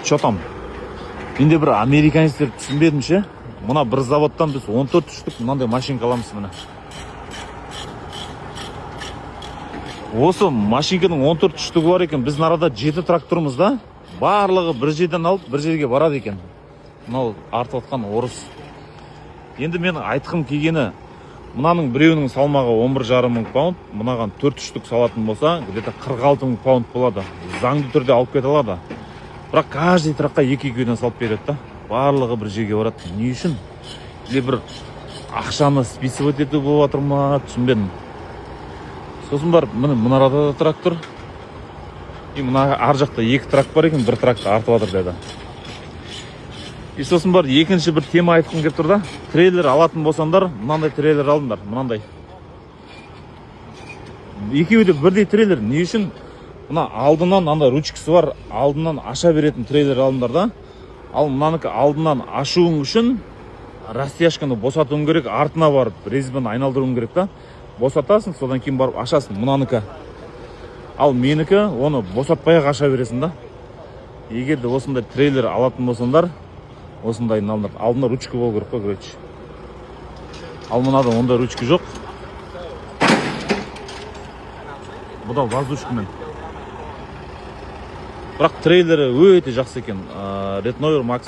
Что там? Менде бір американецтер түсінбедім ше. Мына бір заводтан біз 14 штук мынандай машинка аламыз міне. Осы машинканың 14 штугы бар екен. Біз арада 7 тракторымыз да. Барлығы бір жерден алып, бір жерге барады екен. Мынау артып отқан орыс. Енді мен айтқым келгені, мынаның біреуінің салмағы 11,5 мың паунд, мынаған 4 штук салатын болса, где-то 46 мың паунд болады. Заңды түрде алып кете алады. Бірақ каждый тракқа екі-екеуден салып береді да. Барлығы бір жерге барады. Не үшін? Или бір ақшаны списывать ету болып жатыр ма, түсінбедім. Сосын бар, мына арада трактор. И мына ар жақта 2 трак бар екен, 1 тракты артып жатыр деді. И сосын бар, екінші бір тема айтқым келіп тұр да. Трейлер алатын болсаңдар, мынандай трейлер алыңдар, мынандай. Екеуі де бірдей трейлер. Не үшін? Мына алдынан анда ручкасы бар, алдынан аша беретін трейлер алыңдар да. Ал мынаныкі алдынан ашуың үшін растяжканы босатуың керек, артына барып резьбаны айналдыруың керек та. Босатасың, содан кейін барып ашасың мынаныкі. Ал менікі оны босатпай аша бересің да. Егер де осындай трейлер алатын болсаңдар, осындай алдында ручка болу керек қой, короче. Ал мынада онда ручка жоқ. Бұда воздушкамен. Бірақ трейлері өте жақсы екен. Red Noir Max